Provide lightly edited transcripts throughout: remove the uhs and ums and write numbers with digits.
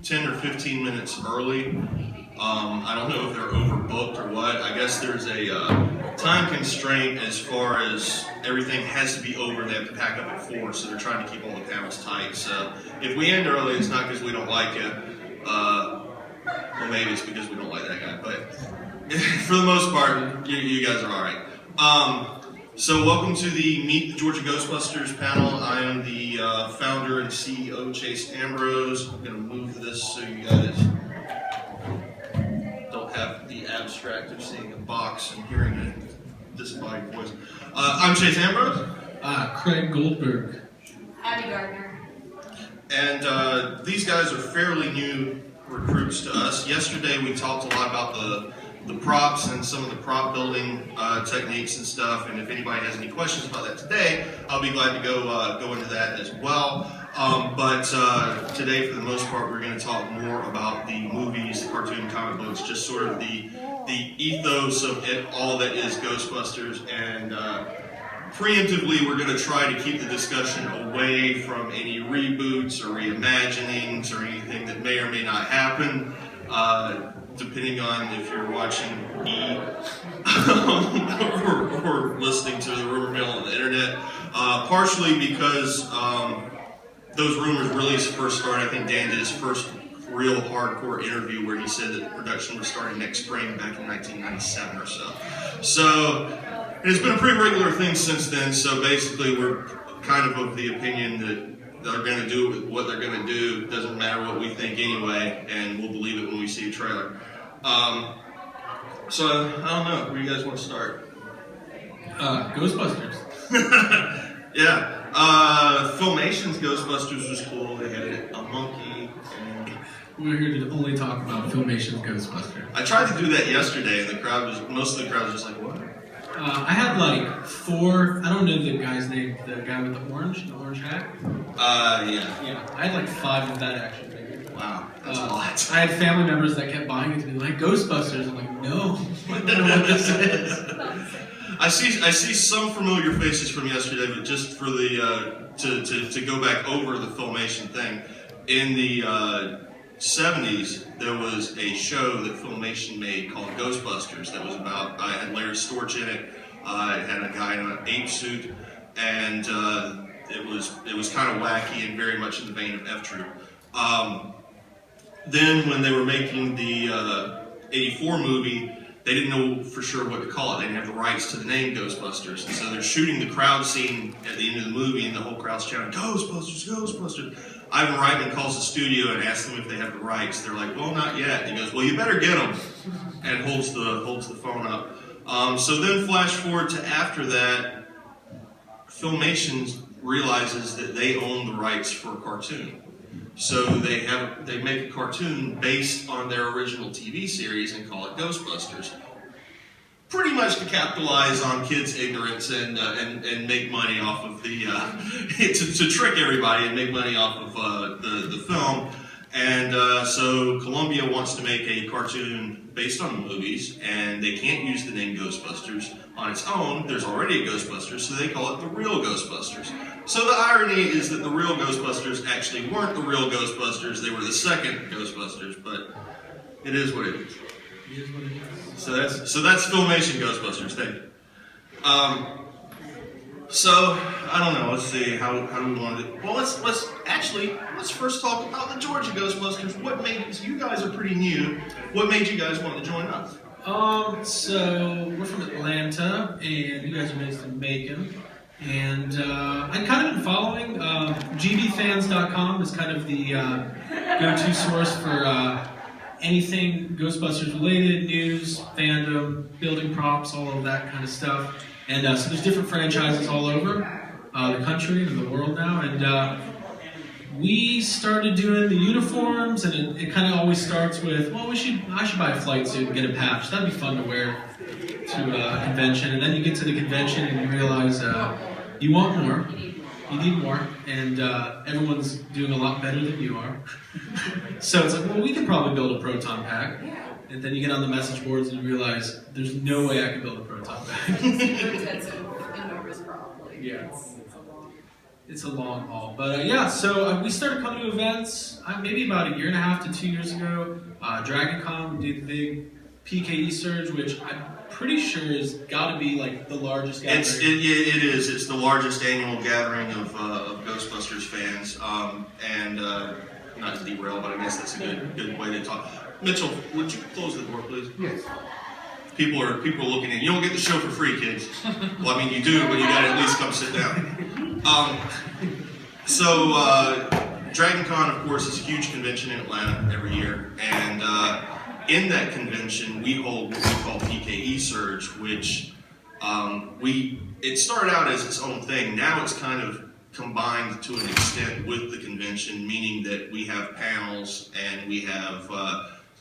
10 or 15 minutes early. I don't know if they're overbooked or what. I guess there's a time constraint as far as everything has to be over. They have to pack up at 4, so they're trying to keep all the panels tight. So if we end early, it's not because we don't like you. Well, maybe it's because we don't like that guy. But for the most part, you guys are all right. So welcome to the Meet the Georgia Ghostbusters panel. I am the founder and CEO, Chase Ambrose. I'm going to move this so you guys don't have the abstract of seeing a box and hearing a disembodied voice. I'm Chase Ambrose. Craig Goldberg. Abby Gardner. And these guys are fairly new recruits to us. Yesterday we talked a lot about the props and some of the prop building techniques and stuff, and if anybody has any questions about that today, I'll be glad to go into that as well. But today, for the most part, we're going to talk more about the movies, the cartoon, comic books, just sort of the ethos of it, all that is Ghostbusters, and preemptively, we're going to try to keep the discussion away from any reboots or reimaginings or anything that may or may not happen. Depending on if you're watching E or listening to the rumor mill on the internet. Partially because those rumors really first started. I think Dan did his first real hardcore interview where he said that production was starting next spring back in 1997 or so. So it's been a pretty regular thing since then. So basically we're kind of the opinion that they're going to do what they're going to do. Doesn't matter what we think anyway, and we'll believe it when we see a trailer. So I don't know. Where do you guys want to start? Ghostbusters. Yeah. Filmation's Ghostbusters was cool. They had a monkey. And We're here to only talk about Filmation's Ghostbusters. I tried to do that yesterday, and most of the crowd was just like, "What?" I had like 4. I don't know the guy's name. The guy with the orange hat. Yeah. I had like 5 of that action figure. Wow, that's a lot. I had family members that kept buying it to me, like Ghostbusters. I'm like, no, I don't know what this is. I see some familiar faces from yesterday, but just for the to go back over the Filmation thing, in the 70s there was a show that Filmation made called Ghostbusters that was about, I had Larry Storch in it, it had a guy in an ape suit, and it was kind of wacky and very much in the vein of F Troop. Then when they were making the 84 movie, they didn't know for sure what to call it. They didn't have the rights to the name Ghostbusters. And so they're shooting the crowd scene at the end of the movie, and the whole crowd's shouting, "Ghostbusters, Ghostbusters." Ivan Reitman calls the studio and asks them if they have the rights. They're like, "Well, not yet." And he goes, "Well, you better get them," and holds the phone up. So then flash forward to after that, Filmation realizes that they own the rights for a cartoon. So they make a cartoon based on their original TV series and call it Ghostbusters. Pretty much to capitalize on kids' ignorance and make money off of the to trick everybody and make money off of the film. And so Columbia wants to make a cartoon based on the movies, and they can't use the name Ghostbusters on its own. There's already a Ghostbusters, so they call it the Real Ghostbusters. So the irony is that the real Ghostbusters actually weren't the real Ghostbusters, they were the second Ghostbusters, but it is what it is. It is what it is. So that's Filmation Ghostbusters. Thank you. So I don't know. Let's see. How do we want to do? Well, let's first talk about the Georgia Ghostbusters. What made you guys are pretty new? What made you guys want to join us? So we're from Atlanta, and you guys are based in Macon. And I've kind of been following. GBfans.com is kind of the go-to source for anything Ghostbusters related, news, fandom, building props, all of that kind of stuff. And so there's different franchises all over the country and the world now. And we started doing the uniforms, and it kind of always starts with, well, I should buy a flight suit and get a patch. That'd be fun to wear to a convention. And then you get to the convention and you realize you want more. You need more, and everyone's doing a lot better than you are. So it's like, well, we could probably build a proton pack. And then you get on the message boards and you realize there's no way I can build a proton pack. It's super expensive, enormous problem. Exactly. Yeah. It's a long. It's a long haul. But yeah, so we started coming to events maybe about 1.5 to 2 years ago. DragonCon, we did the big PKE surge, which I'm pretty sure has got to be like the largest gathering. It is. It's the largest annual gathering of Ghostbusters fans. Not to derail, but I guess that's a good way to talk. Mitchell, would you close the door, please? Yes. People are looking in. You don't get the show for free, kids. Well, I mean, you do, but you got to at least come sit down. DragonCon, of course, is a huge convention in Atlanta every year, and in that convention, we hold what we call PKE Surge, which it started out as its own thing. Now it's kind of combined to an extent with the convention, meaning that we have panels and we have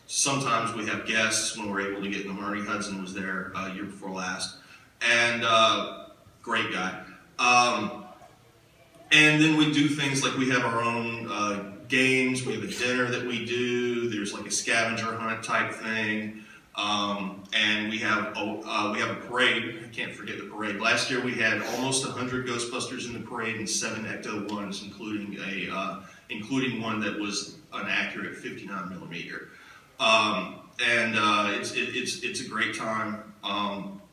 sometimes we have guests when we're able to get them. Ernie Hudson was there year before last, and great guy. And then we do things like we have our own games. We have a dinner that we do. There's like a scavenger hunt type thing, and we have a parade. I can't forget the parade. Last year we had almost 100 Ghostbusters in the parade and 7 Ecto-1s, including one that was an accurate 59 millimeter. It's a great time.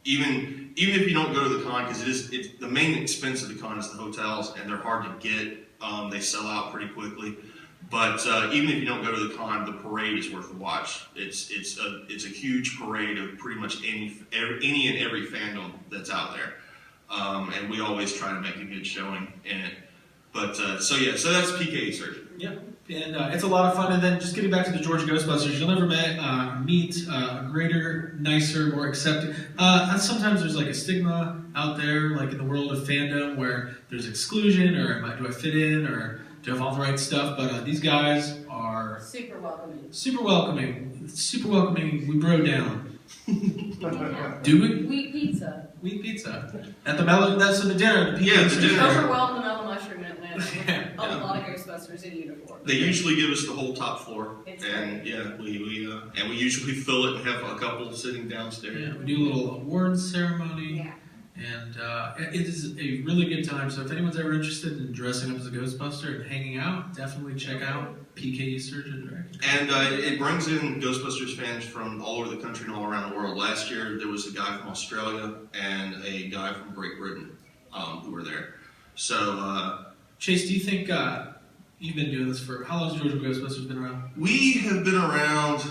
Even if you don't go to the con, because the main expense of the con is the hotels, and they're hard to get. They sell out pretty quickly. But even if you don't go to the con, the parade is worth the watch. It's a huge parade of pretty much any and every fandom that's out there, and we always try to make a good showing in it. But so that's PKE Surge. Yeah, and it's a lot of fun. And then just getting back to the Georgia Ghostbusters, you'll never meet a greater, nicer, more accepting. Sometimes there's like a stigma out there, like in the world of fandom, where there's exclusion, or do I fit in, or do I have all the right stuff? But these guys are super welcoming. Super welcoming. Super welcoming. We bro down. Yeah. Do we? Wheat pizza. Wheat pizza. At the mellow. That's the dinner. The Yeah, the dinner. Overwhelmed the mellow mushroom in Atlanta. Yeah. A lot of Ghostbusters in uniform. They usually give us the whole top floor, It's and we usually fill it and have a couple sitting downstairs. Yeah, we do a little awards ceremony. Yeah. And it is a really good time. So if anyone's ever interested in dressing up as a Ghostbuster and hanging out, definitely check out PKE Surge and Dragon. And it brings in Ghostbusters fans from all over the country and all around the world. Last year there was a guy from Australia and a guy from Great Britain who were there. So Chase, do you think you've been doing this for how long has Georgia Ghostbusters been around? we have been around.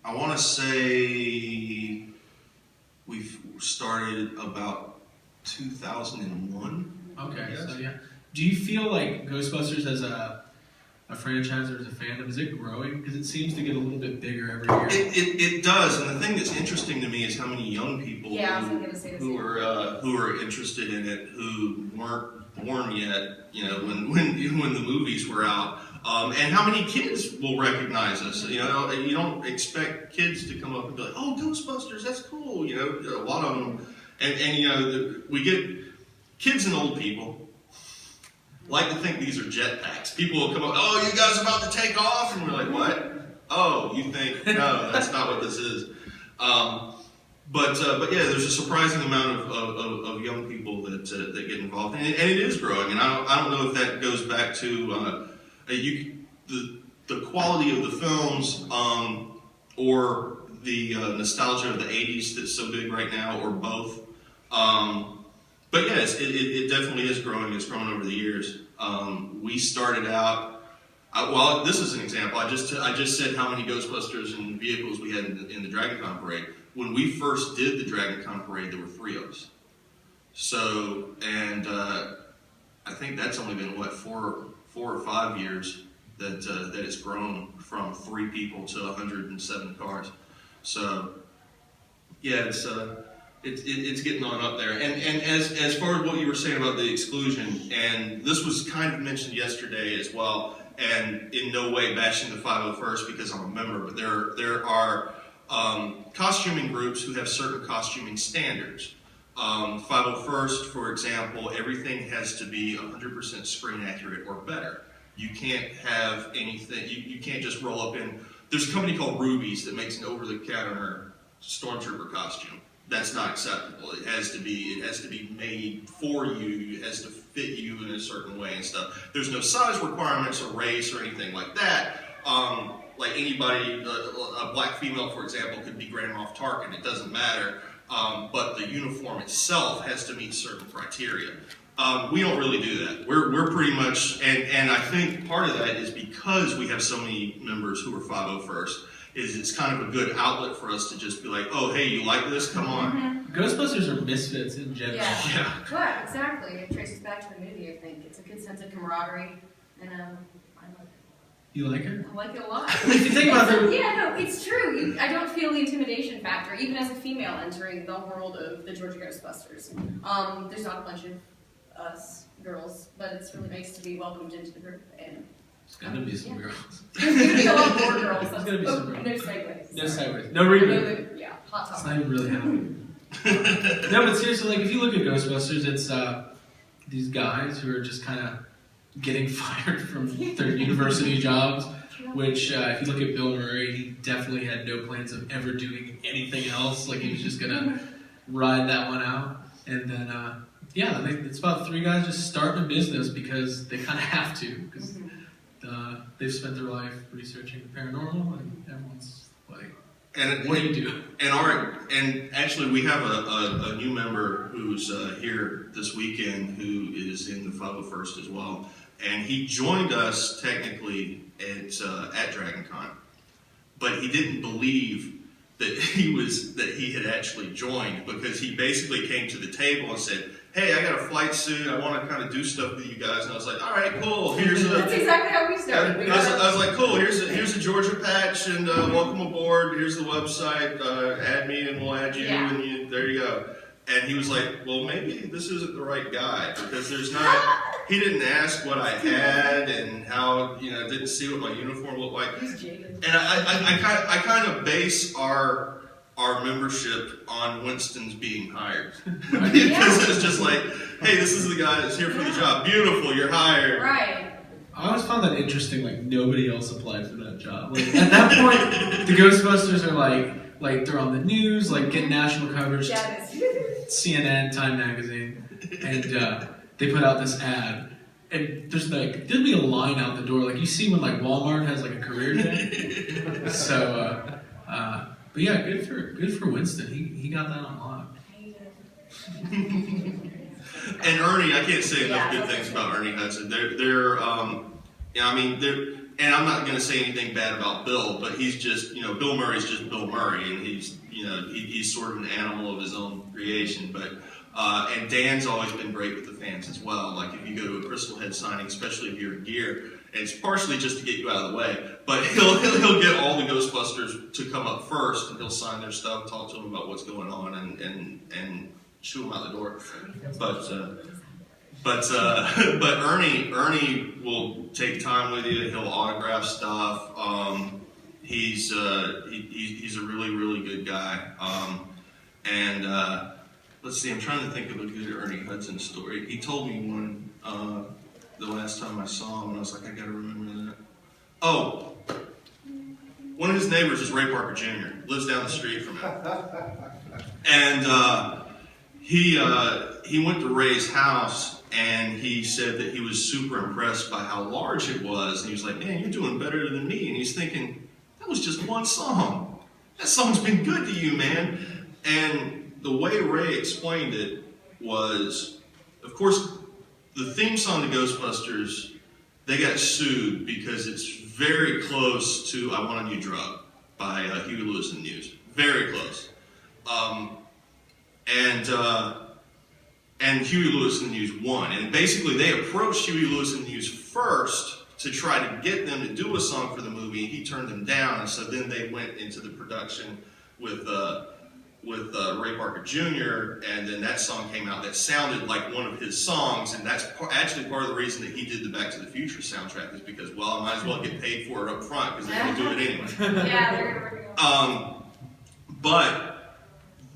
I want to say we've started about 2001. Okay, Yes. so yeah. Do you feel like Ghostbusters as a franchise or as a fandom, is it growing? Because it seems to get a little bit bigger every year. It does, and the thing that's interesting to me is how many young people Yeah, I was gonna say the same. who are interested in it who weren't born yet. When the movies were out, and how many kids will recognize us. You don't expect kids to come up and be like, "Oh, Ghostbusters, that's cool." A lot of them, and we get kids and old people like to think these are jetpacks. People will come up, "Oh, you guys about to take off?" And we're like, "What? Oh, you think? No, that's not what this is." But yeah, there's a surprising amount of young people that get involved, and it is growing. And I don't know if that goes back to the quality of the films, or the nostalgia of the '80s that's so big right now, or both. But yes, it definitely is growing. It's grown over the years. We started out. This is an example. I just said how many Ghostbusters and vehicles we had in the DragonCon parade. When we first did the DragonCon parade, there were 3 of us. So, and I think that's only been 4 or 5 years that it's grown from 3 people to 107 cars. So, yeah, it's getting on up there. And as far as what you were saying about the exclusion, and this was kind of mentioned yesterday as well, and in no way bashing the 501st because I'm a member, but there are costuming groups who have certain costuming standards. 501st, for example, everything has to be 100% screen accurate or better. You can't have anything, you can't just roll up in. There's a company called Ruby's that makes an over-the-counter stormtrooper costume. that's not acceptable. It has to be made for you. It has to fit you in a certain way and stuff. There's no size requirements or race or anything like that. Like anybody, a black female, for example, could be Grand Moff Tarkin. It doesn't matter. But the uniform itself has to meet certain criteria. We don't really do that. We're pretty much, and I think part of that is because we have so many members who are 501st, is it's kind of a good outlet for us to just be like, oh, hey, you like this? Come on. Mm-hmm. Ghostbusters are misfits in general. Yeah. Yeah, exactly. It traces back to the movie, I think. It's a good sense of camaraderie, and I like it. You like it? I like it a lot. If you think about it. Yeah, no, it's true. I don't feel the intimidation factor, even as a female entering the world of the Georgia Ghostbusters. There's not a bunch of us girls, but it's really nice to be welcomed into the group. And there's gonna be some girls. there's gonna be a lot more girls. There's gonna be some girls. No segues. No segues. No reboot. Yeah, hot topic. It's not even really happening. No, but seriously, like if you look at Ghostbusters, it's these guys who are just kind of getting fired from their university jobs. Which, if you look at Bill Murray, he definitely had no plans of ever doing anything else. Like he was just gonna ride that one out. And then, yeah, it's about three guys just starting a business because they kind of have to. Because they've spent their life researching the paranormal, and everyone's like, what do you do? And actually, we have a new member who's here this weekend who is in the 501st as well. And he joined us technically at DragonCon, but he didn't believe that he had actually joined, because he basically came to the table and said, "Hey, I got a flight suit. I want to kind of do stuff with you guys." And I was like, "All right, cool. That's exactly how we started. I was like, "Cool. Here's a Georgia patch, and welcome aboard. Here's the website. Add me, and we'll add you, and there you go." And he was like, "Well, maybe this isn't the right guy, because there's not." He didn't ask what I had and how, didn't see what my uniform looked like. And I kind of base our membership on Winston's being hired. Because it's just like, hey, this is the guy that's here for the job. Beautiful, you're hired. Right. I always found that interesting, like nobody else applied for that job. Like, at that point, the Ghostbusters are like they're on the news, like getting national coverage. CNN, Time Magazine, and they put out this ad, and there'd be a line out the door, like you see when like Walmart has like a career day. So, but yeah, good for Winston. He got that on lock. And Ernie, I can't say enough good things about Ernie Hudson. And I'm not going to say anything bad about Bill, but he's just, Bill Murray's just Bill Murray, and he's sort of an animal of his own creation. But and Dan's always been great with the fans as well. Like if you go to a Crystal Head signing, especially if you're in gear, and it's partially just to get you out of the way, but he'll get all the Ghostbusters to come up first, and he'll sign their stuff, talk to them about what's going on, and shoo them out the door. But Ernie will take time with you. He'll autograph stuff. He's a really, really good guy. Let's see. I'm trying to think of a good Ernie Hudson story. He told me one the last time I saw him, and I was like, I got to remember that. Oh, one of his neighbors is Ray Parker Jr. Lives down the street from him, and he went to Ray's house. And he said that he was super impressed by how large it was. And he was like, "Man, you're doing better than me." And he's thinking, that was just one song. That song's been good to you, man. And the way Ray explained it was, of course, the theme song to Ghostbusters, they got sued because it's very close to I Want a New Drug by Huey Lewis and the News. Very close. And Huey Lewis and the News won. And basically they approached Huey Lewis and the News first to try to get them to do a song for the movie, and he turned them down. And so then they went into the production with Ray Parker Jr., and then that song came out that sounded like one of his songs, and that's actually part of the reason that he did the Back to the Future soundtrack, is because, well, I might as well get paid for it up front, because they're going to do it anyway. Yeah, they're going to But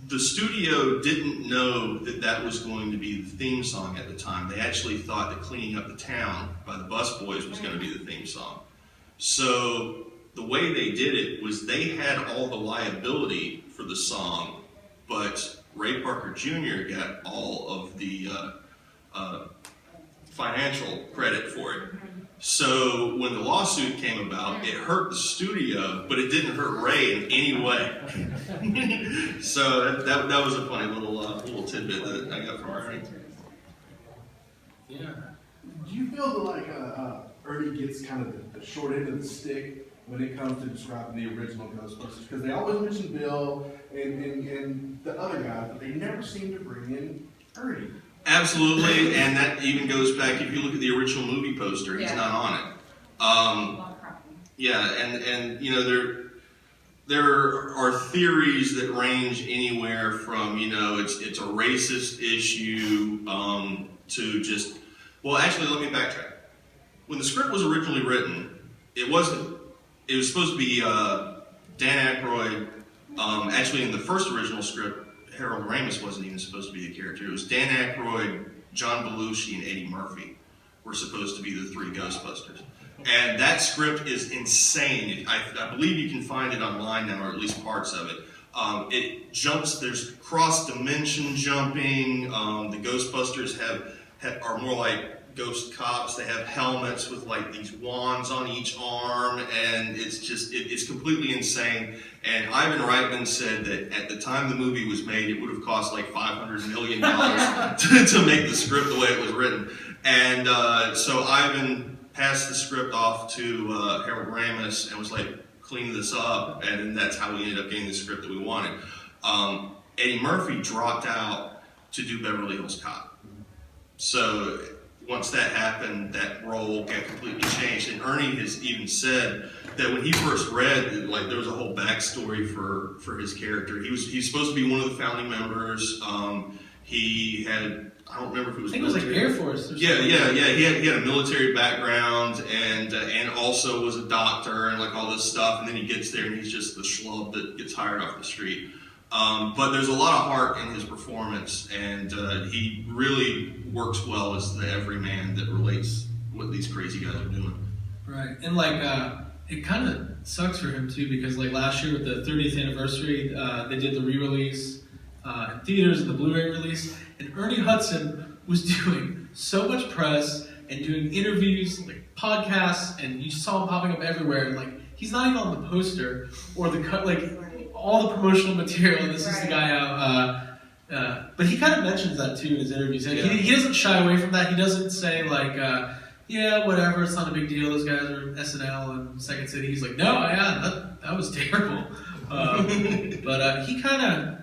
the studio didn't know that that was going to be the theme song at the time. They actually thought that Cleaning Up the Town by the Bus Boys was going to be the theme song. So the way they did it was they had all the liability for the song, but Ray Parker Jr. got all of the financial credit for it. So when the lawsuit came about, it hurt the studio, but it didn't hurt Ray in any way. So that was a funny little tidbit that I got from Ernie. Yeah. Do you feel that like Ernie gets kind of the short end of the stick when it comes to describing the original Ghostbusters? Because they always mention Bill and the other guys, but they never seem to bring in Ernie. Absolutely, and that even goes back, if you look at the original movie poster, he's not on it. Yeah, and you know, there are theories that range anywhere from, you know, it's a racist issue to just, well, actually, let me backtrack. When the script was originally written, it was supposed to be Dan Aykroyd. Actually, in the first original script, Harold Ramis wasn't even supposed to be the character. It was Dan Aykroyd, John Belushi, and Eddie Murphy were supposed to be the three Ghostbusters. And that script is insane. I believe you can find it online now, or at least parts of it. It jumps, there's cross-dimension jumping. The Ghostbusters are more like ghost cops. They have helmets with like these wands on each arm, and it's completely insane. And Ivan Reitman said that at the time the movie was made, it would have cost like $500 million to make the script the way it was written. And so Ivan passed the script off to Harold Ramis and was like, clean this up, and then that's how we ended up getting the script that we wanted. Eddie Murphy dropped out to do Beverly Hills Cop. So once that happened, that role got completely changed. And Ernie has even said that when he first read, like, there was a whole backstory for his character. He's supposed to be one of the founding members. He had, I don't remember if it was. I think it was like Air Force. Or yeah. He had a military background and also was a doctor and like all this stuff. And then he gets there and he's just the schlub that gets hired off the street. But there's a lot of heart in his performance, and he really works well as the everyman that relates what these crazy guys are doing. Right, and like it kind of sucks for him too, because like last year with the 30th anniversary, they did the re-release in theaters and the Blu-ray release, and Ernie Hudson was doing so much press and doing interviews, like podcasts, and you saw him popping up everywhere. And like he's not even on the poster or the cut, like all the promotional material. This is the guy out. But he kind of mentions that too in his interviews. Like, he doesn't shy away from that. He doesn't say like, yeah, whatever, it's not a big deal. Those guys are SNL and Second City. He's like, no, yeah, that was terrible. But he kind of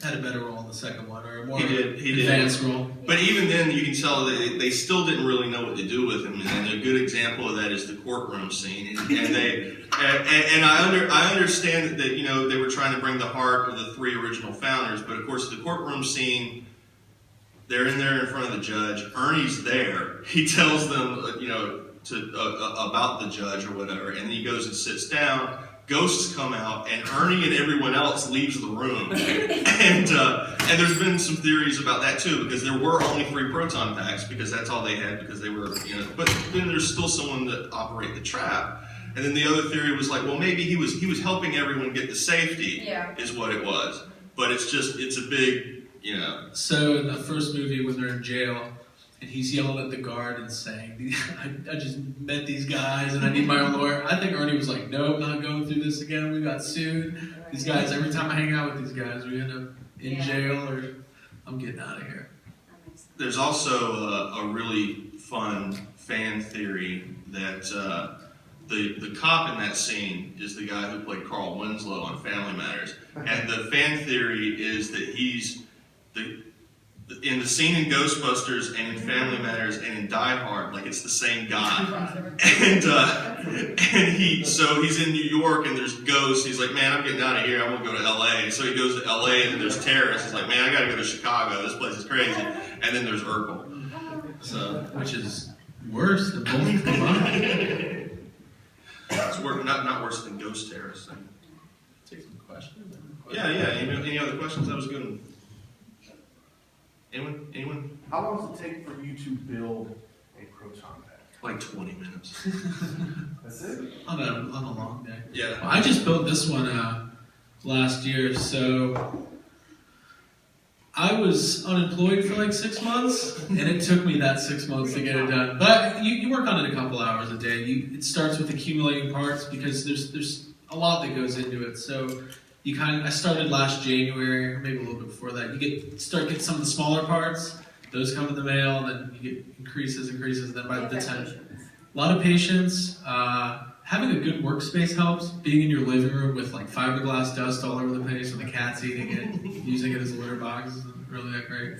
had a better role in the second one, or a more advanced role. But even then, you can tell that they still didn't really know what to do with him. And a good example of that is the courtroom scene. And I understand that, you know, they were trying to bring the heart of the three original founders. But of course, the courtroom scene, they're in there in front of the judge. Ernie's there. He tells them, you know, about the judge or whatever, and then he goes and sits down. Ghosts come out, and Ernie and everyone else leaves the room. And there's been some theories about that too, because there were only 3 proton packs, because that's all they had, because they were, you know. But then there's still someone that operate the trap. And then the other theory was like, well, maybe he was helping everyone get to safety, is what it was. But it's a big, you know. So in the first movie, when they're in jail, and he's yelling at the guard and saying, I just met these guys and I need my own lawyer. I think Ernie was like, nope, not going through this again. We got sued. These guys, every time I hang out with these guys, we end up in jail, or I'm getting out of here. There's also a really fun fan theory that the cop in that scene is the guy who played Carl Winslow on Family Matters. And the fan theory is that he's in the scene in Ghostbusters and in Family Matters and in Die Hard, like it's the same guy. And he's in New York and there's ghosts. He's like, man, I'm getting out of here. I want to go to LA. So he goes to LA and then there's terrorists. He's like, man, I got to go to Chicago. This place is crazy. And then there's Urkel. So, which is worse than both combined. It's not worse than ghost terrorists. Take some questions. Yeah. Any other questions? That was a good one. Anyone? How long does it take for you to build a proton pack? Like 20 minutes. That's it? On a long day. Yeah. Well, I just built this one last year, so I was unemployed for like 6 months, and it took me that 6 months to get it done. But you work on it a couple hours a day. It starts with accumulating parts because there's a lot that goes into it. So I started last January, or maybe a little bit before that. You start getting some of the smaller parts. Those come in the mail, then you get increases. Then by the time, a lot of patience. Having a good workspace helps. Being in your living room with like fiberglass dust all over the place, and the cats eating it, using it as a litter box isn't really that great.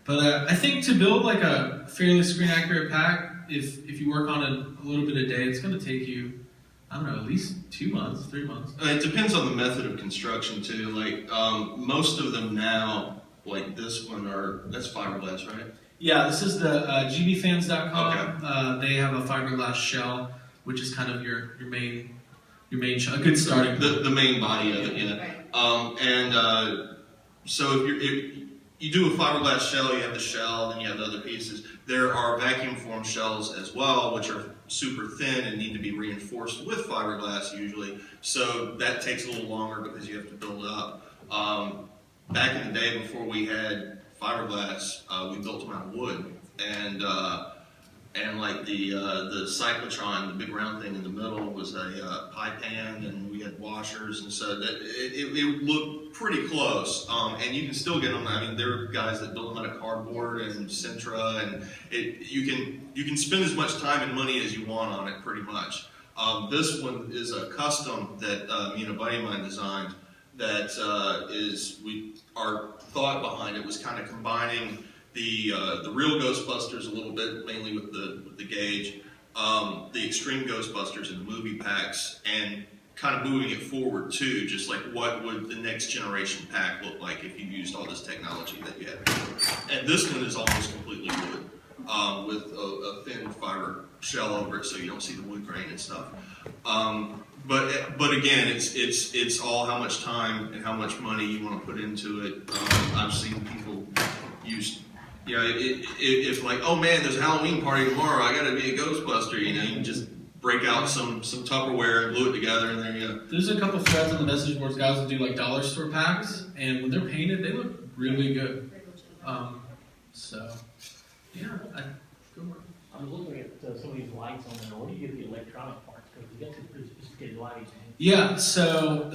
But I think to build like a fairly screen accurate pack, if you work on it a little bit a day, it's going to take you, I don't know, at least 2 months, 3 months. It depends on the method of construction too. Like most of them now, like this one, that's fiberglass, right? Yeah, this is the gbfans.com. Okay. They have a fiberglass shell, which is kind of your main shell, a good starting point. The main body of it, yeah. So if you do a fiberglass shell, you have the shell, then you have the other pieces. There are vacuum form shells as well, which are super thin and need to be reinforced with fiberglass usually. So that takes a little longer because you have to build it up. Back in the day before we had fiberglass, we built them out of wood, and like the cyclotron, the big round thing in the middle, was a pie pan, and we had washers, and so that it looked pretty close. And you can still get them. I mean, there are guys that build them out of cardboard and Sintra, and you can spend as much time and money as you want on it, pretty much. This one is a custom that me and a buddy of mine designed. That our thought behind it was kind of combining the real Ghostbusters a little bit, mainly with the gauge, the extreme Ghostbusters in the movie packs, and kind of moving it forward too, just like what would the next generation pack look like if you used all this technology that you had before. And this one is almost completely wood, with a thin fiber shell over it so you don't see the wood grain and stuff. But again, it's all how much time and how much money you want to put into it. I've seen people use, if like, oh man, there's a Halloween party tomorrow, I got to be a Ghostbuster. You can just break out some Tupperware and glue it together, and there you go. There's a couple threads on the message boards, guys that do like dollar store packs, and when they're painted, they look really good. So yeah, go for it. I was looking at some of these lights on there. Where do you get the electronic parts? Because you got some pretty sophisticated lights. Yeah, so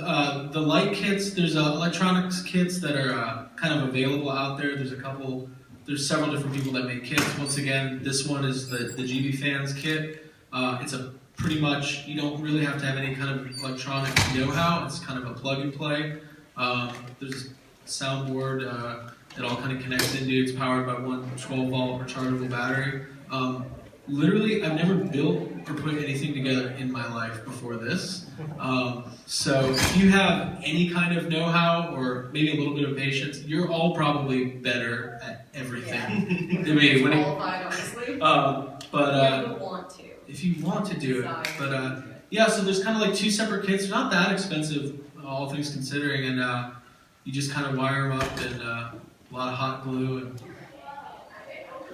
the light kits, there's electronics kits that are kind of available out there. There's several different people that make kits. Once again, this one is the GB Fans kit. It's a pretty much, you don't really have to have any kind of electronic know-how. It's kind of a plug and play. There's a soundboard that all kind of connects into. It's powered by one 12-volt rechargeable battery. Literally, I've never built or put anything together in my life before this. So if you have any kind of know-how or maybe a little bit of patience, you're all probably better at everything than me. Qualified, honestly. If you want to do it. But yeah, so there's kind of like 2 separate kits. They're not that expensive, all things considering, and you just kind of wire them up and a lot of hot glue and.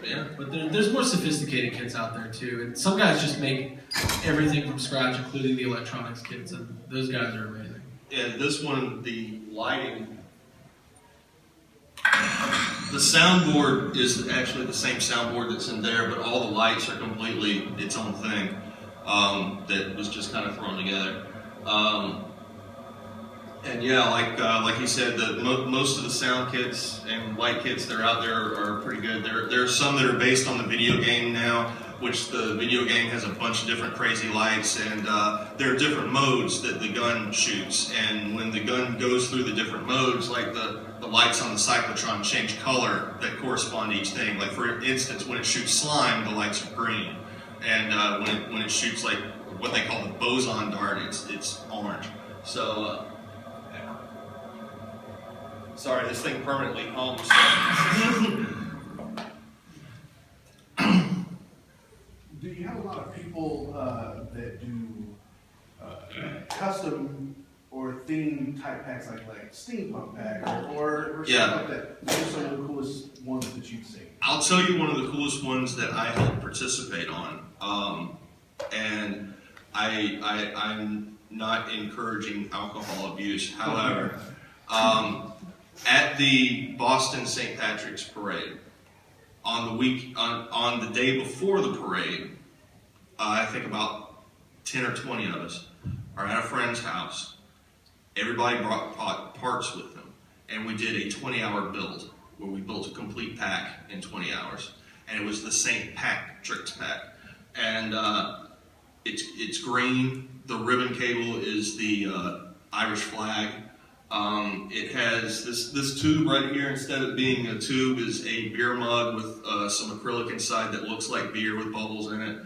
Yeah, but there's more sophisticated kits out there too, and some guys just make everything from scratch, including the electronics kits, and those guys are amazing. Yeah, this one, the lighting, the soundboard is actually the same soundboard that's in there, but all the lights are completely its own thing that was just kind of thrown together. And yeah, like he said, most of the sound kits and light kits that are out there are pretty good. There are some that are based on the video game now, which the video game has a bunch of different crazy lights, and there are different modes that the gun shoots. And when the gun goes through the different modes, like the lights on the cyclotron change color that correspond to each thing. Like for instance, when it shoots slime, the lights are green, and when it shoots like what they call the boson dart, it's orange. So. Sorry, this thing permanently hums. Do you have a lot of people that do custom or theme type packs like steampunk pack or stuff like that? What are some of the coolest ones that you've seen? I'll tell you one of the coolest ones that I helped participate on, and I'm not encouraging alcohol abuse. However, At the Boston St. Patrick's Parade, on the day before the parade, I think about 10 or 20 of us are at a friend's house. Everybody brought parts with them, and we did a 20-hour build where we built a complete pack in 20 hours, and it was the St. Patrick's pack, and it's green. The ribbon cable is the Irish flag. It has this tube right here. Instead of being a tube, is a beer mug with some acrylic inside that looks like beer with bubbles in it.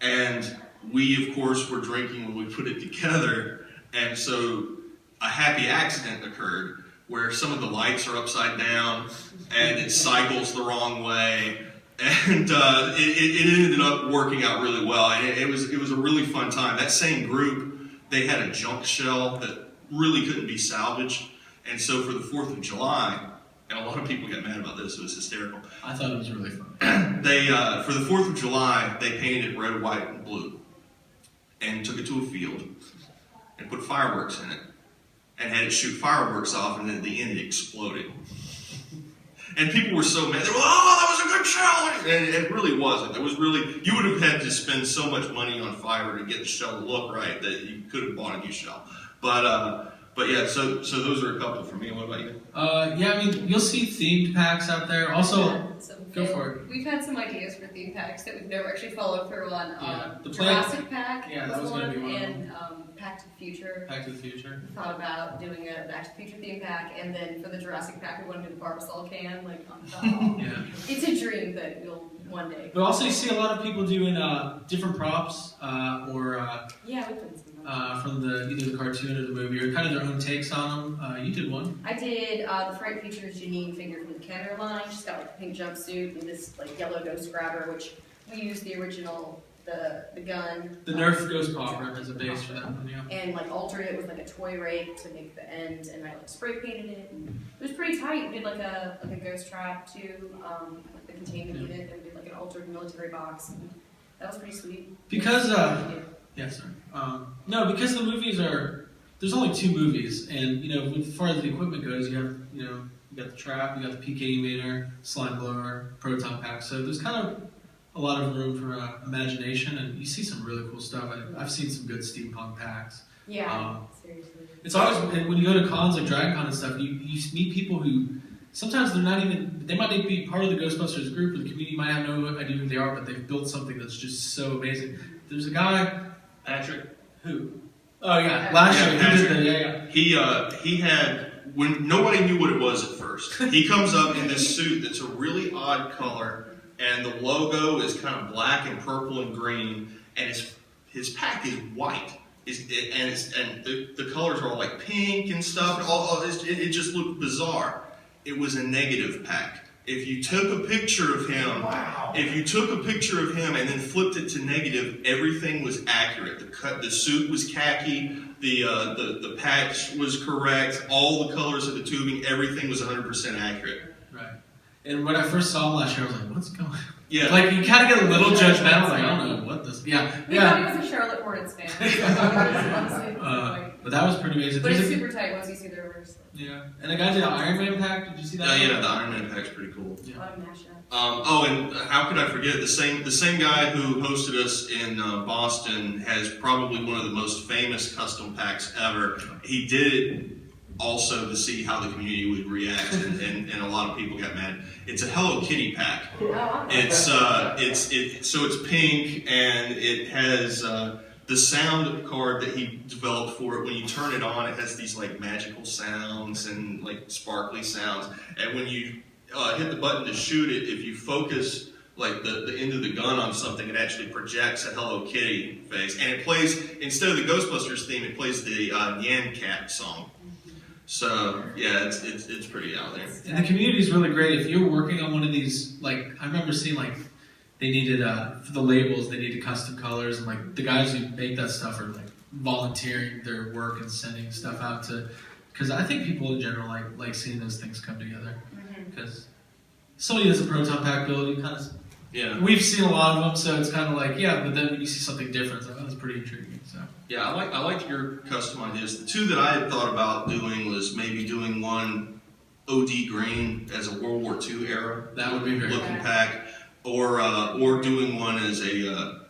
And we, of course, were drinking when we put it together. And so a happy accident occurred where some of the lights are upside down and it cycles the wrong way. And it ended up working out really well. And it was a really fun time. That same group, they had a junk shell that really couldn't be salvaged. And so for the 4th of July, and a lot of people got mad about this, it was hysterical. I thought it was really fun. They, for the 4th of July, they painted it red, white, and blue. And took it to a field and put fireworks in it. And had it shoot fireworks off, and then at the end it exploded. And people were so mad. They were, oh, that was a good shell! And it really wasn't. It was really, you would have had to spend so much money on fiber to get the shell to look right that you could have bought a new shell. But yeah, so those are a couple for me. What about you? Yeah, I mean, you'll see themed packs out there. Also, go for it. We've had some ideas for theme packs that we've never actually followed through on. The Jurassic Pack that was going to be one of them. And Pack to the Future. Back to the Future. We thought about doing a Back to the Future theme pack, and then for the Jurassic Pack, we wanted to do the Barbasol can, like on top. Yeah. It's a dream that we'll one day. But also, you see a lot of people doing different props or Yeah, we've done some. from either the cartoon or the movie, or kind of their own takes on them. You did one. I did the Fright Features Janine figure from the Kenner line. She's got like a pink jumpsuit and this like yellow ghost grabber, which we used the original, the gun. The Nerf Ghost Popper as a base for that one, yeah. And like altered it with like a toy rake to make the end, and I like spray painted it. And it was pretty tight. We did like a ghost trap too, like the containment unit, and we did like an altered military box. And that was pretty sweet. Because yes, sir. No, because the movies there's only 2 movies, and as far as the equipment goes, you have you got the trap, you got the PK meter, slime blower, proton pack. So there's kind of a lot of room for imagination, and you see some really cool stuff. I've seen some good steampunk packs. Yeah, seriously. It's always, when you go to cons like DragonCon and stuff, you meet people who sometimes they might not be part of the Ghostbusters group, or the community might have no idea who they are, but they've built something that's just so amazing. There's a guy, Patrick. who? Oh yeah, last year he had, when nobody knew what it was at first, he comes up in this suit that's a really odd color, and the logo is kind of black and purple and green, and his pack is white. And the colors are all like pink and stuff. It just looked bizarre. It was a negative pack. If you took a picture of him, and then flipped it to negative, everything was accurate. The suit was khaki. The patch was correct. All the colors of the tubing, everything was 100% accurate. Right. And when I first saw him last year, I was like, "What's going on?" Yeah. Like you kind of get a little judgmental. Like I don't know what this. Yeah. We thought he was a Charlotte Hornets fan. But that was pretty amazing. But it's super tight once you see the reverse. Yeah. And the guy did an Iron Man pack. Did you see that? Yeah, the Iron Man pack's pretty cool. A lot of mashup. And how could I forget the same guy who hosted us in Boston has probably one of the most famous custom packs ever. He did it also to see how the community would react, and a lot of people got mad. It's a Hello Kitty pack. It's pink, and it has the sound card that he developed for it. When you turn it on, it has these like magical sounds and like sparkly sounds. And when you hit the button to shoot it, if you focus like the end of the gun on something, it actually projects a Hello Kitty face, and it plays, instead of the Ghostbusters theme, it plays the Nyan Cat song. So yeah, it's pretty out there. And the community is really great. If you're working on one of these, like I remember seeing like they needed for the labels, they needed custom colors, and like the guys who make that stuff are like volunteering their work and sending stuff out to, because I think people in general like seeing those things come together. Because somebody does a proton pack build, you kind of Yeah. We've seen a lot of them, so it's kind of like, yeah, but then when you see something different, it's like, oh, that's pretty intriguing. So. Yeah, I like your custom ideas. The two that I had thought about doing was maybe doing one OD green as a World War II era. That would be very looking cool. pack, or doing one as a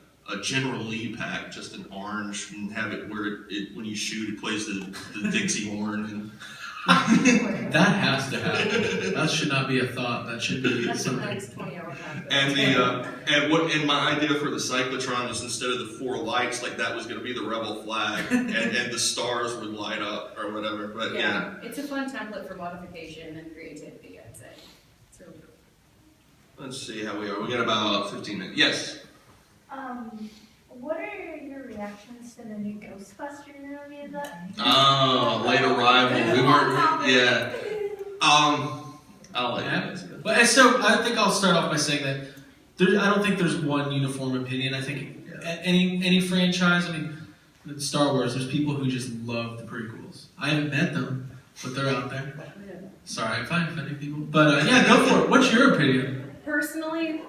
General Lee pack, just an orange, and have it where it when you shoot it plays the Dixie horn. And That has to happen. That should not be a thought. That should be That's the something. next 20-hour pack. and my idea for the cyclotron was instead of the 4 lights, like that was going to be the rebel flag, and the stars would light up or whatever. But yeah. It's a fun template for modification and creativity, I'd say. It's really cool. Let's see how we are. We got about 15 minutes. Yes. What are your reactions to the new Ghostbusters movie? Oh, late arrival. We weren't. Yeah. I'll let you. But so I think I'll start off by saying that I don't think there's one uniform opinion. I think any franchise, I mean, Star Wars, there's people who just love the prequels. I haven't met them, but they're out there. Sorry if I'm offending people. But yeah, go for it. What's your opinion? Personally,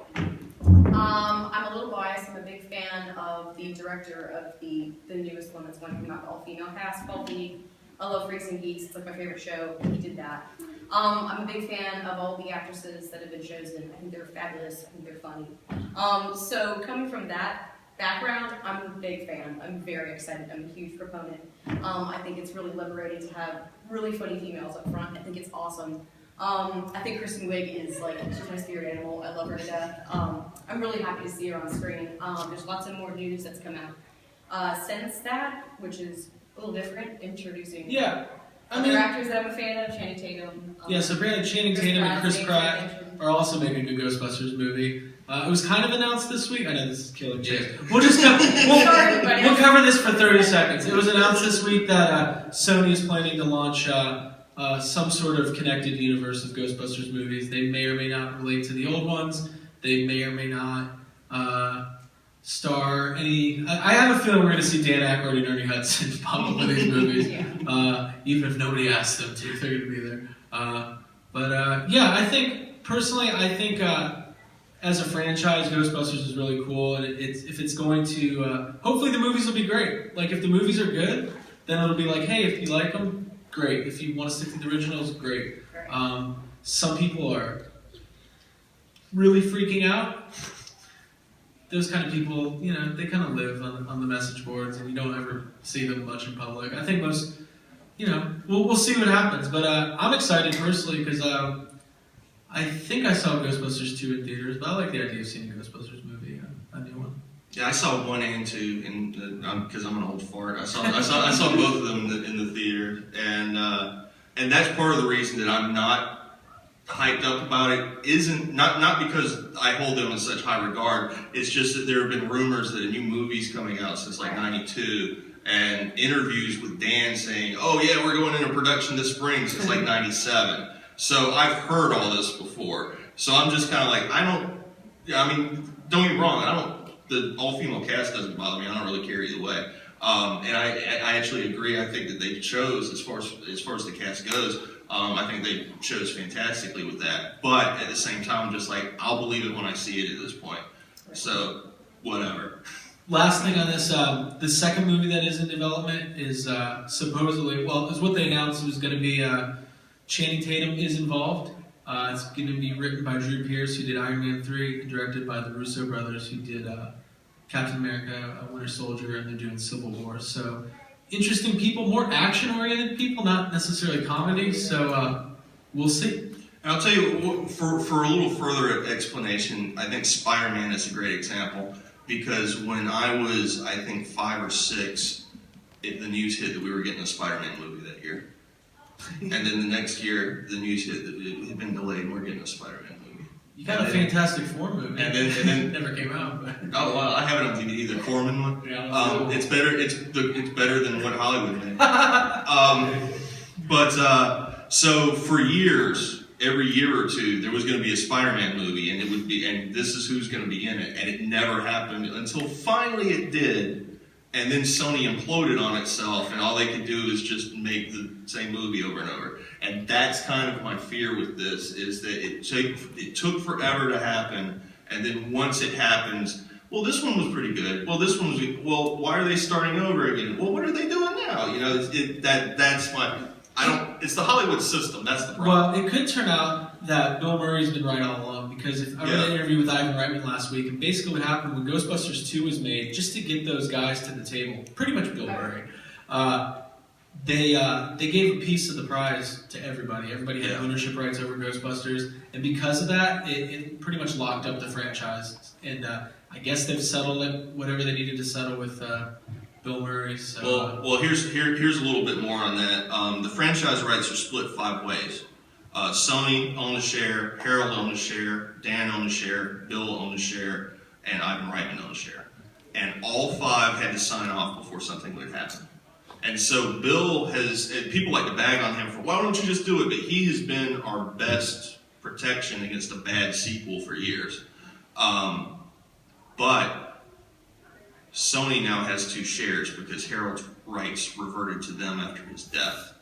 I'm a little biased. I'm a big fan of the director of the newest one that's going to come out, all-female cast called I Love Freaks and Geeks. It's like my favorite show. He did that. I'm a big fan of all the actresses that have been chosen. I think they're fabulous. I think they're funny. So coming from that background, I'm a big fan. I'm very excited. I'm a huge proponent. I think it's really liberating to have really funny females up front. I think it's awesome. I think Kristen Wiig is she's my spirit animal. I love her to death. I'm really happy to see her on screen. There's lots of more news that's come out since that, which is a little different, introducing other actors that I'm a fan of, Channing Tatum. So Brandon Channing Tatum and Chris Pratt are also making a Ghostbusters movie. It was kind of announced this week. I know this is killing Chase. We'll cover this for 30 seconds. It was announced this week that Sony is planning to launch some sort of connected universe of Ghostbusters movies. They may or may not relate to the old ones. They may or may not star any. I have a feeling we're going to see Dan Aykroyd and Ernie Hudson pop up in these movies, even if nobody asked them to. They're going to be there. I think personally, as a franchise, Ghostbusters is really cool, and if it's going to, hopefully the movies will be great. Like if the movies are good, then it'll be like, hey, if you like them, great. If you want to stick to the originals, great. Some people are really freaking out. Those kind of people, they kind of live on the message boards, and you don't ever see them much in public. I think most, we'll see what happens. But I'm excited personally because I think I saw Ghostbusters 2 in theaters, but I like the idea of seeing a Ghostbusters movie, a new one. Yeah, I saw 1 and 2 because I'm an old fart. I saw both of them in the theater, and that's part of the reason that I'm not hyped up about it. Isn't not because I hold them in such high regard. It's just that there have been rumors that a new movie's coming out since '92, and interviews with Dan saying, "Oh yeah, we're going into production this spring," since '97. So I've heard all this before. So I'm just kind of like, don't get me wrong. The all-female cast doesn't bother me. I don't really care either way. And I actually agree. I think that they chose, as far as the cast goes, I think they chose fantastically with that. But at the same time, I'm just like, I'll believe it when I see it at this point. So, whatever. Last thing on this, the second movie that is in development is supposedly, is what they announced was going to be Channing Tatum is involved. It's going to be written by Drew Pearce, who did Iron Man 3, and directed by the Russo brothers, who did Captain America, Winter Soldier, and they're doing Civil War. So, interesting people, more action-oriented people, not necessarily comedy. So, we'll see. And I'll tell you, for a little further explanation, I think Spider-Man is a great example, because when I was, I think, 5 or 6, the news hit that we were getting a Spider-Man movie that year. And then the next year, the news hit that it had been delayed and we're getting a Spider-Man movie. You got a Fantastic Four movie. And then never came out. But. Oh wow, I have it on DVD, the Corman one. Yeah, it's better. It's better than what Hollywood made. So for years, every year or two, there was going to be a Spider-Man movie, and it would be, and this is who's going to be in it, and it never happened until finally it did. And then Sony imploded on itself, and all they could do is just make the same movie over and over. And that's kind of my fear with this, is that it took forever to happen, And then once it happens, well, this one was pretty good. Well, this one was, well, why are they starting over again? Well, what are they doing now? You know, that's my, it's the Hollywood system, that's the problem. Well, it could turn out that Bill Murray's been right all along, because I read an interview with Ivan Reitman last week, and basically what happened when Ghostbusters 2 was made, just to get those guys to the table, pretty much Bill Murray, they gave a piece of the prize to everybody. Everybody had ownership rights over Ghostbusters, and because of that, it pretty much locked up the franchise. And I guess they've settled it, whatever they needed to settle with Bill Murray. So, well, here's a little bit more on that. The franchise rights are split 5 ways. Sony owned a share, Harold owned a share, Dan owned a share, Bill owned a share, and Ivan Reitman owned a share. And all 5 had to sign off before something would happen. And so Bill has, people like to bag on him for, why don't you just do it? But he has been our best protection against a bad sequel for years. But Sony now has 2 shares because Harold's rights reverted to them after his death.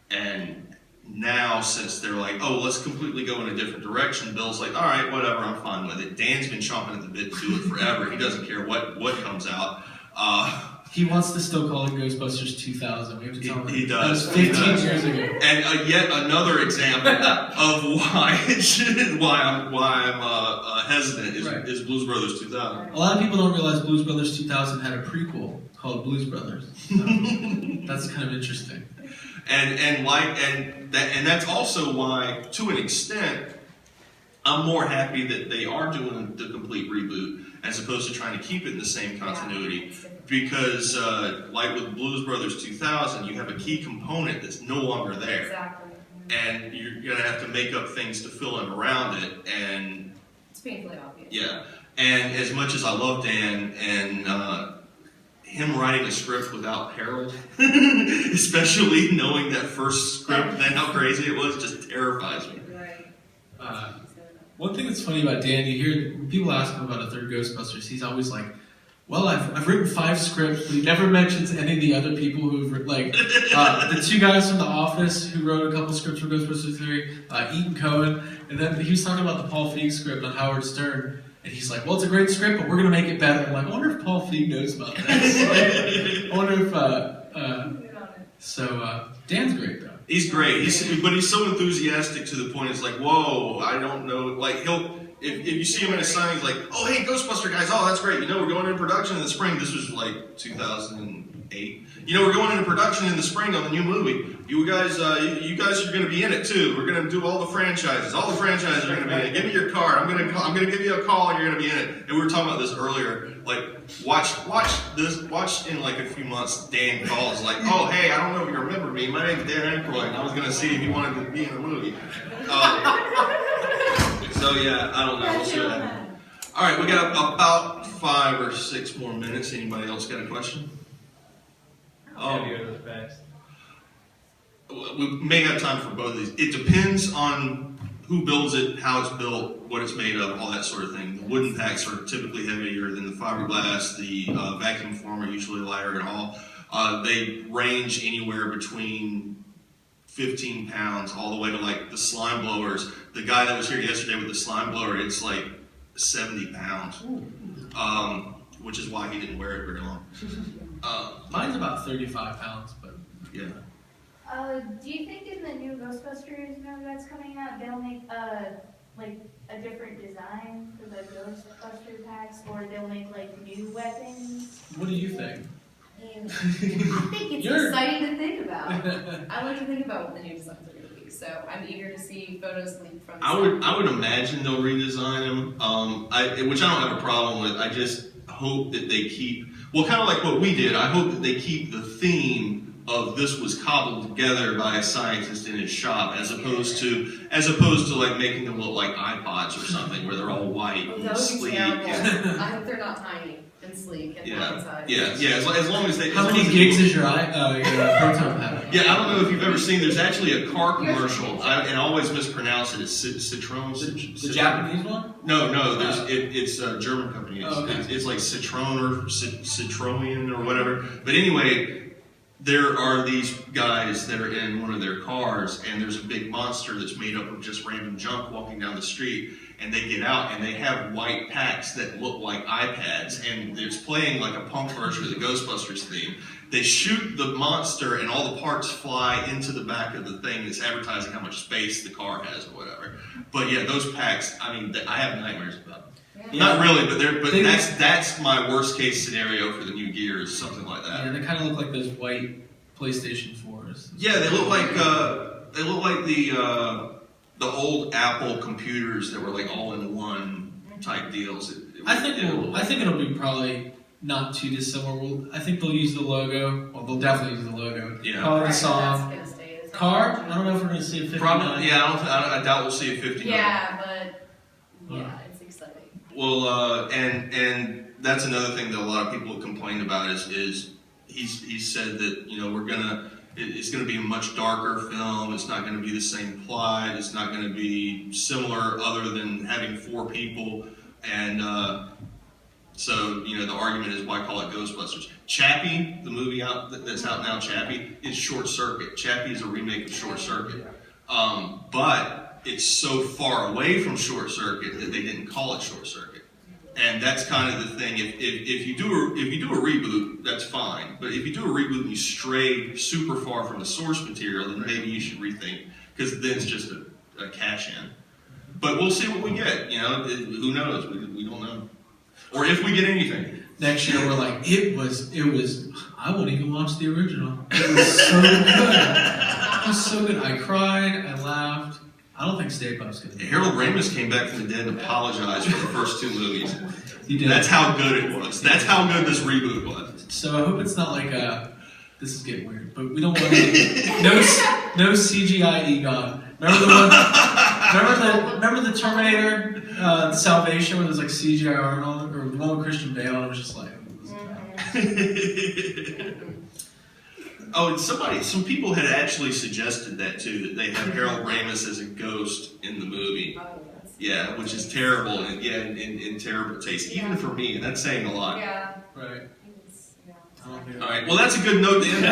And now, since they're like, oh, let's completely go in a different direction, Bill's like, all right, whatever, I'm fine with it. Dan's been chomping at the bit to do it forever. He doesn't care what comes out. He wants to still call it Ghostbusters 2000. We have to tell him. He does. That was 15 years ago. And yet another example of why I'm hesitant is Blues Brothers 2000. A lot of people don't realize Blues Brothers 2000 had a prequel called Blues Brothers. So that's kind of interesting. And that's also why, to an extent, I'm more happy that they are doing the complete reboot as opposed to trying to keep it in the same continuity. Because, like with Blues Brothers 2000, you have a key component that's no longer there. Exactly. And you're going to have to make up things to fill in around it. And It's painfully obvious. yeah. And as much as I love Dan and him writing a script without Harold, especially knowing that first script and how crazy it was, just terrifies me. Right. One thing that's funny about Dan, you hear when people ask him about a third Ghostbusters, he's always like, well, I've written 5 scripts, but he never mentions any of the other people who've written, like, the 2 guys from The Office who wrote a couple scripts for Ghostbusters 3, Ethan Cohen, and then he was talking about the Paul Feig script on Howard Stern, and he's like, well, it's a great script, but we're going to make it better. I'm like, I wonder if Paul Feig knows about that. I wonder if, Dan's great, though. He's great, but he's so enthusiastic to the point it's like, whoa, I don't know, like if you see him in a sign, he's like, oh, hey, Ghostbuster guys, oh, that's great. You know, we're going into production in the spring. This was like 2008. You know, we're going into production in the spring on the new movie. You guys are going to be in it too. We're going to do all the franchises. All the franchises are going to be in it. Give me your card. I'm going to give you a call and you're going to be in it. And we were talking about this earlier. Like, watch in like a few months, Dan calls like, oh, hey, I don't know if you remember me. My name's Dan Aykroyd. I was going to see if you wanted to be in the movie. So yeah, I don't know. We'll see what happens. All right, we got about 5 or 6 more minutes. Anybody else got a question? We may have time for both of these. It depends on who builds it, how it's built, what it's made of, all that sort of thing. The wooden packs are typically heavier than the fiberglass. The vacuum form are usually lighter at all. They range anywhere between 15 pounds all the way to like the slime blowers. The guy that was here yesterday with the slime blower, it's like 70 pounds, which is why he didn't wear it very long. Mine's about 35 pounds, but yeah. Do you think in the new Ghostbusters movie that's coming out, they'll make like a different design for the Ghostbuster packs, or they'll make like new weapons? what do you think? I think it's exciting to think about. I like to think about what the new designs are going to be, so I'm eager to see photos leaked from the I would imagine they'll redesign them, which I don't have a problem with. I just hope that they keep, well, kind of like what we did. I hope that they keep the theme of this was cobbled together by a scientist in his shop, as opposed to like making them look like iPods or something, where they're all white that and would be sleek. terrible. And, I hope they're not tiny and sleek and light-sized. As long as they. How many gigs is your proton pack? Yeah, I don't know if you've ever seen. There's actually a car commercial, and I always mispronounce it. It's Citroen. The Japanese one? No. It's a German company. It's like Citroen or Citroen or whatever. But anyway, there are these guys that are in one of their cars, and there's a big monster that's made up of just random junk walking down the street. and they get out and they have white packs that look like iPads, and it's playing like a punk version of the Ghostbusters theme. They shoot the monster and all the parts fly into the back of the thing that's advertising how much space the car has or whatever. But yeah, those packs, I mean, I have nightmares about them. Yeah. Not really, but that's my worst case scenario for the new Gears, something like that. Yeah, they kind of look like those white PlayStation 4s. Yeah, they look like the old Apple computers that were like all in one type deals. I think it'll be probably not too dissimilar. I think they'll use the logo. Well, they'll definitely use the logo. Yeah. Probably the Right, song. that's gonna stay the same. Car? I don't know if we're going to see a 59. Probably, yeah. I doubt we'll see a 59. Yeah, but yeah, it's exciting. Well, and that's another thing that a lot of people complain about is he said that it's gonna be a much darker film. It's not gonna be the same plot. It's not gonna be similar other than having 4 people. And so the argument is, why call it Ghostbusters? Chappie, the movie that's out now, Chappie, is Short Circuit. Chappie is a remake of Short Circuit, but it's so far away from Short Circuit that they didn't call it Short Circuit. And that's kind of the thing. If you do a reboot, that's fine. But if you do a reboot and you stray super far from the source material, then maybe you should rethink, because then it's just a cash in. But we'll see what we get. Who knows? We don't know. Or if we get anything. Next year we're like, it was. I won't even watch the original. It was so good. It was so good. I cried. I laughed. I don't think Stay Puft's gonna be. Harold Ramis came back from the dead and apologized for the first 2 movies. He did. That's how good it was. That's how good this reboot was. So I hope it's not like this is getting weird, but we don't want no CGI Egon. Remember the one? Remember the Terminator, Salvation, where there's like CGI Arnold, or the one with Christian Bale, and it was just like. Oh, and some people had actually suggested that too, that they have Harold Ramis as a ghost in the movie. Oh, that's Yeah, which is terrible, and in terrible taste, even for me, and that's saying a lot. yeah. Right. Yeah. All right, well, that's a good note to end.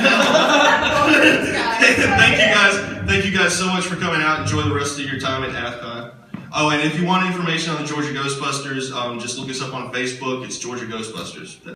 Guys. Thank you guys so much for coming out. Enjoy the rest of your time at AthCon. Oh, and if you want information on the Georgia Ghostbusters, just look us up on Facebook. It's Georgia Ghostbusters.